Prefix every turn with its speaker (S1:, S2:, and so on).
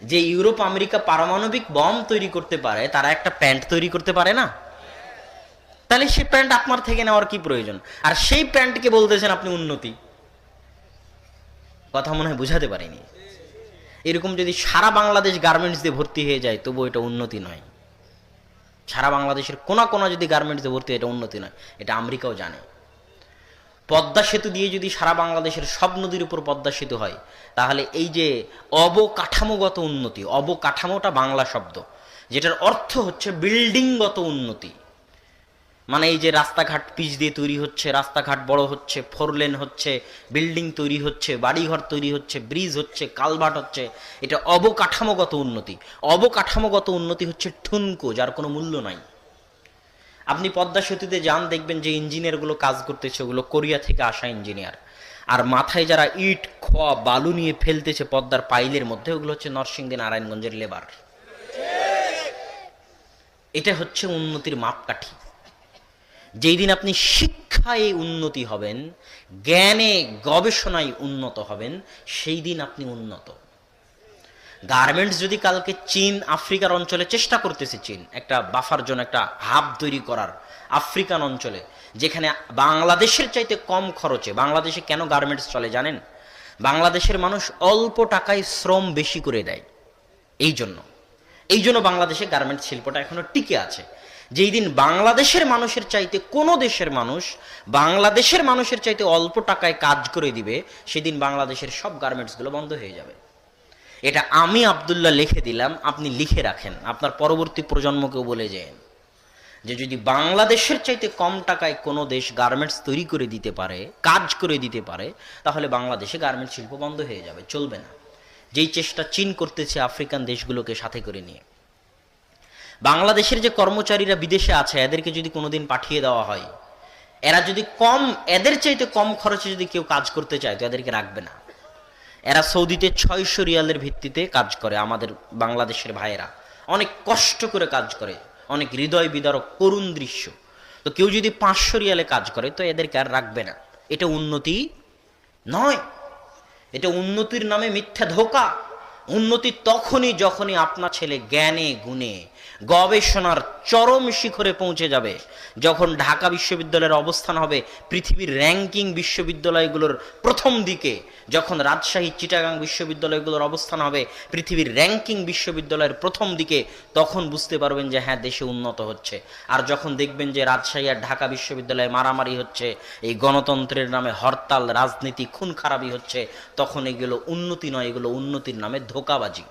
S1: যে Europe America পারমাণবিক bomb তৈরি করতে পারে, তারা একটা প্যান্ট তৈরি করতে পারে না? তাহলে সে প্যান্ট আপনার থেকে নেওয়ার কি প্রয়োজন? আর সেই প্যান্টকে বলতেছেন আপনি উন্নতি। কথা মনে হয় বুঝাতে পারিনি। এরকম যদি সারা বাংলাদেশ গার্মেন্টস দিয়ে ভর্তি হয়ে যায়, তবু এটা উন্নতি নয়। সারা বাংলাদেশের কোনা কোনা যদি গার্মেন্টস দিয়ে ভর্তি হয়, এটা উন্নতি নয়। এটা আমেরিকাও জানে। পদ্মা সেতু দিয়ে যদি সারা বাংলাদেশের সব নদীর উপর পদ্মা সেতু হয়, তাহলে এই যে অবকাঠামোগত উন্নতি, অবকাঠামোটা বাংলা শব্দ, যেটার অর্থ হচ্ছে বিল্ডিংগত উন্নতি। মানে এই যে রাস্তাঘাট পিচ দিয়ে তৈরি হচ্ছে, রাস্তাঘাট বড় হচ্ছে, 4 লেন হচ্ছে, বিল্ডিং তৈরি হচ্ছে, বাড়িঘর তৈরি হচ্ছে, ব্রিজ হচ্ছে, কালভার্ট হচ্ছে, এটা অবকাঠামোগত উন্নতি। অবকাঠামোগত উন্নতি হচ্ছে ঠুনকো, যার কোনো মূল্য নাই। আপনি পদ্মা সেতুতে যান, দেখবেন যে ইঞ্জিনিয়ারগুলো কাজ করতেছে, ওগুলো কোরিয়া থেকে আসা ইঞ্জিনিয়ার। আর মাথায় যারা ইট খোয়া বালু নিয়ে ফেলতেছে পদ্মার পাইলের মধ্যে, ওগুলো হচ্ছে নরসিংদী নারায়ণগঞ্জের লেবার। এটা হচ্ছে উন্নতির মাপকাঠি। যেই দিন আপনি শিক্ষায় উন্নতি হবেন, জ্ঞানে গবেষণায় উন্নত হবেন, সেই দিন আপনি উন্নত। গার্মেন্টস যদি কালকে চীন আফ্রিকার অঞ্চলে চেষ্টা করতেছে, চীন একটা বাফার জন্য একটা হাব তৈরি করার আফ্রিকান অঞ্চলে, যেখানে বাংলাদেশের চাইতে কম খরচে, বাংলাদেশে কেন গার্মেন্টস চলে জানেন? বাংলাদেশের মানুষ অল্প টাকায় শ্রম বেশি করে দেয়। এই জন্য বাংলাদেশে গার্মেন্টস শিল্পটা এখনো টিকে আছে। যেই দিন বাংলাদেশের মানুষের চাইতে কোনো দেশের মানুষ বাংলাদেশের মানুষের চাইতে অল্প টাকায় কাজ করে দিবে, সেদিন বাংলাদেশের সব গার্মেন্টসগুলো বন্ধ হয়ে যাবে। এটা আমি আব্দুল্লাহ লিখে দিলাম, আপনি লিখে রাখেন, আপনার পরবর্তী প্রজন্মকেও বলে যান যে যদি বাংলাদেশের চাইতে কম টাকায় কোনো দেশ গার্মেন্টস তৈরি করে দিতে পারে, কাজ করে দিতে পারে, তাহলে বাংলাদেশে গার্মেন্টস শিল্প বন্ধ হয়ে যাবে, চলবে না। যেই চেষ্টা চীন করতেছে আফ্রিকান দেশগুলোকে সাথে করে নিয়ে। বাংলাদেশের যে কর্মচারীরা বিদেশে আছে, এদেরকে যদি কোনোদিন পাঠিয়ে দেওয়া হয়, এরা যদি এদের চাইতে কম খরচে যদি কেউ কাজ করতে চায়, তো এদেরকে রাখবে না। এরা সৌদিতে 600 রিয়ালের ভিত্তিতে কাজ করে। আমাদের বাংলাদেশের ভাইয়েরা অনেক কষ্ট করে কাজ করে, অনেক হৃদয় বিদারক করুণ দৃশ্য। তো কেউ যদি 500 রিয়ালে কাজ করে, তো এদেরকে আর রাখবে না। এটা উন্নতি নয়, এটা উন্নতির নামে মিথ্যা ধোঁকা। উন্নতি তখনই যখনই আপনার ছেলে জ্ঞানে গুণে গবেষণার চরম শিখরে পৌঁছে যাবে, যখন ঢাকা বিশ্ববিদ্যালয়ের অবস্থান হবে পৃথিবীর র্যাঙ্কিং বিশ্ববিদ্যালয়গুলোর প্রথম দিকে, যখন রাজশাহী চিটাগাং বিশ্ববিদ্যালয়গুলোর অবস্থান হবে পৃথিবীর র্যাঙ্কিং বিশ্ববিদ্যালয়ের প্রথম দিকে, তখন বুঝতে পারবেন যে হ্যাঁ, দেশে উন্নত হচ্ছে। আর যখন দেখবেন যে রাজশাহী আর ঢাকা বিশ্ববিদ্যালয়ে মারামারি হচ্ছে, এই গণতন্ত্রের নামে হরতাল, রাজনীতি, খুন খারাপি হচ্ছে, তখন এগুলো উন্নতি নয়, এগুলো উন্নতির নামে ধোঁকাবাজি।